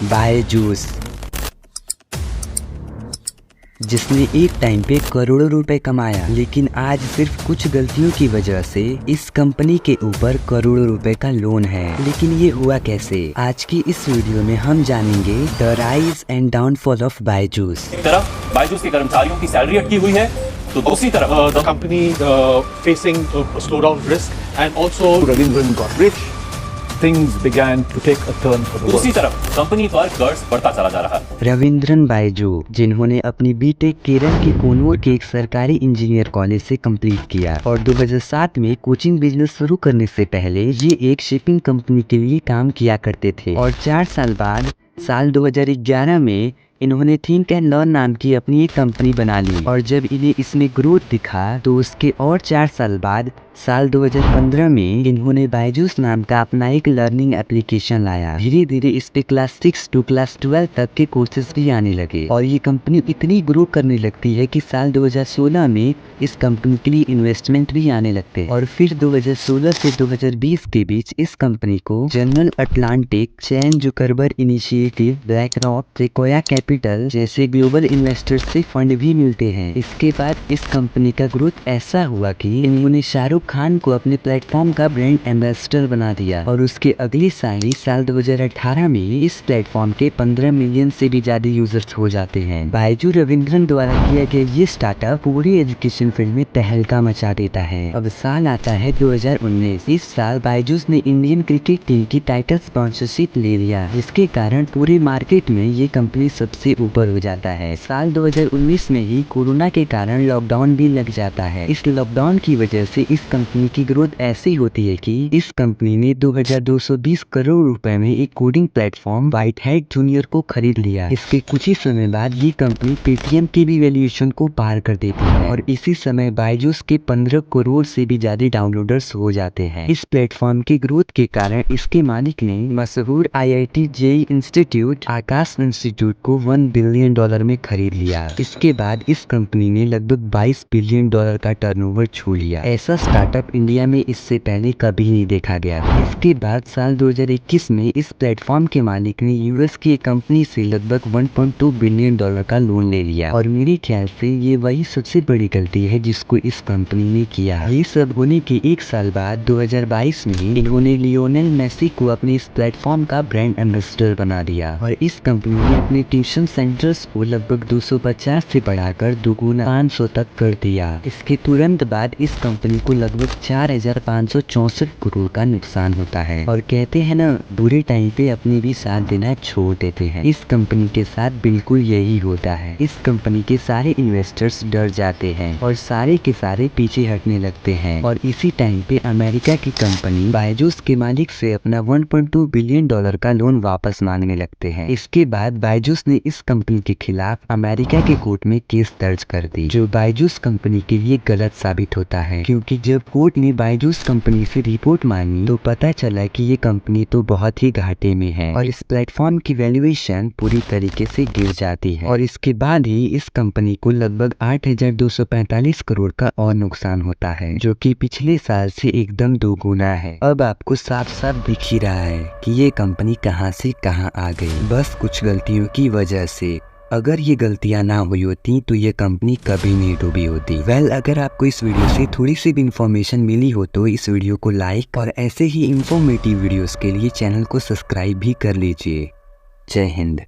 बायजूस, जिसने एक टाइम पे करोड़ों रुपए कमाया, लेकिन आज सिर्फ कुछ गलतियों की वजह से इस कंपनी के ऊपर करोड़ों रुपए का लोन है। लेकिन ये हुआ कैसे? आज की इस वीडियो में हम जानेंगे the rise and downfall of Byju's. एक तरफ बायजूस के कर्मचारियों की सैलरी अटकी हुई है, तो दूसरी तरफ the company facing a slowdown risk, and also Ravindran got rich. Things began to take a turn for the दूसरी worse. तरफ कंपनी पर कर्ज बढ़ता चला जा रहा है। रविंद्रन बायजू, जिन्होंने अपनी बीटेक केरल के कोनूर के एक सरकारी इंजीनियर कॉलेज से कंप्लीट किया और 2007 में कोचिंग बिजनेस शुरू करने से पहले ये एक शिपिंग कंपनी के लिए काम किया करते थे। और 4 साल बाद साल 2011 में इन्होंने थिंक एंड लर्न नाम की अपनी एक कंपनी बना ली। और जब इन्हें इसमें ग्रोथ दिखा तो उसके और 4 साल बाद साल 2015 में इन्होंने बायजूस नाम का अपना एक लर्निंग एप्लीकेशन लाया। धीरे धीरे इस पे क्लास 6 टू क्लास 12 तक के कोर्सेज भी आने लगे और ये कंपनी इतनी ग्रो करने लगती है कि साल 2016 में इस कंपनी के लिए इन्वेस्टमेंट भी आने लगते हैं। और फिर 2016 से 2020 के बीच इस कंपनी को General Atlantic, Chan Zuckerberg Initiative, BlackRock, Sequoia Capital जैसे ग्लोबल इन्वेस्टर्स से फंड भी मिलते हैं। इसके बाद इस कंपनी का ग्रोथ ऐसा हुआ कि इन्होंने शाहरुख खान को अपने प्लेटफॉर्म का ब्रांड एम्बेसडर बना दिया और उसके अगले साल 2018 में इस प्लेटफॉर्म के 15 मिलियन से भी ज्यादा यूजर्स हो जाते हैं। बायजू रविंद्रन द्वारा किया गया ये स्टार्टअप पूरी एजुकेशन फील्ड में तहलका मचा देता है। अब साल आता है 2019। इस साल बायजूस ने इंडियन क्रिकेट टीम की टाइटल स्पॉन्सरशिप ले लिया, जिसके कारण पूरे मार्केट में ये कंपनी सबसे ऊपर हो जाता है। साल 2019 में ही कोरोना के कारण लॉकडाउन भी लग जाता है। इस लॉकडाउन की वजह से इस कंपनी की ग्रोथ ऐसी होती है कि इस कंपनी ने 2220 करोड़ रुपए में एक coding platform white hat junior को खरीद लिया। इसके कुछ ही समय बाद ये कंपनी पेटीएम की भी वैल्यूएशन को पार कर देती है और इसी समय बायजूस के 15 करोड़ से भी ज्यादा डाउनलोडर्स हो जाते हैं। इस प्लेटफॉर्म की ग्रोथ के कारण इसके मालिक ने मशहूर IIT जेईई इंस्टीट्यूट, आकाश इंस्टीट्यूट को $1 बिलियन में खरीद लिया। इसके बाद इस कंपनी ने लगभग $22 बिलियन का टर्नओवर छू लिया। ऐसा स्टार्टअप इंडिया में इससे पहले कभी नहीं देखा गया था। इसके बाद साल 2021 में इस प्लेटफॉर्म के मालिक ने यूएस की कंपनी से लगभग $1.2 बिलियन का लोन ले लिया और मेरे ख्याल से ये वही सबसे बड़ी गलती है जिसको इस कंपनी ने किया। ये सब होने के 1 साल बाद 2022 में इन्होंने लियोनेल मेसी को अपने इस प्लेटफॉर्म का ब्रांड एम्बेसडर बना दिया और इस कंपनी ने अपने ट्यूशन सेंटर्स को लगभग 250 से बढ़ाकर दुगुना 500 तक कर दिया। इसके तुरंत बाद इस कंपनी को लगभग 4564 करोड़ का नुकसान होता है। और कहते हैं ना, बुरे टाइम पे अपनी भी साथ देना छोड़ देते हैं। इस कंपनी के साथ बिल्कुल यही होता है। इस कंपनी के सारे इन्वेस्टर्स डर जाते हैं और सारे के सारे पीछे हटने लगते हैं। और इसी टाइम पे अमेरिका की कंपनी बायजूस के मालिक से अपना $1.2 बिलियन का लोन वापस मांगने लगते हैं। इसके बाद बायजूस ने इस कंपनी के खिलाफ अमेरिका के कोर्ट में केस दर्ज कर दी, जो बायजूस कंपनी के लिए गलत साबित होता है, क्योंकि जब कोर्ट ने बायजूस कंपनी से रिपोर्ट मांगी तो पता चला कि ये कंपनी तो बहुत ही घाटे में है और इस प्लेटफॉर्म की वैल्यूएशन पूरी तरीके से गिर जाती है। और इसके बाद ही इस कंपनी को लगभग 8245 करोड़ का और नुकसान होता है, जो कि पिछले साल से एकदम दोगुना है। अब आपको साफ साफ दिख ही रहा है कि ये कंपनी कहां से कहां आ गई, बस कुछ गलतियों की वजह से। अगर ये गलतियां ना हुई होती तो ये कंपनी कभी नहीं डूबी होती। अगर आपको इस वीडियो से थोड़ी सी भी इंफॉर्मेशन मिली हो तो इस वीडियो को लाइक और ऐसे ही इंफॉर्मेटिव वीडियोस के लिए चैनल को सब्सक्राइब भी कर लीजिए। जय हिंद।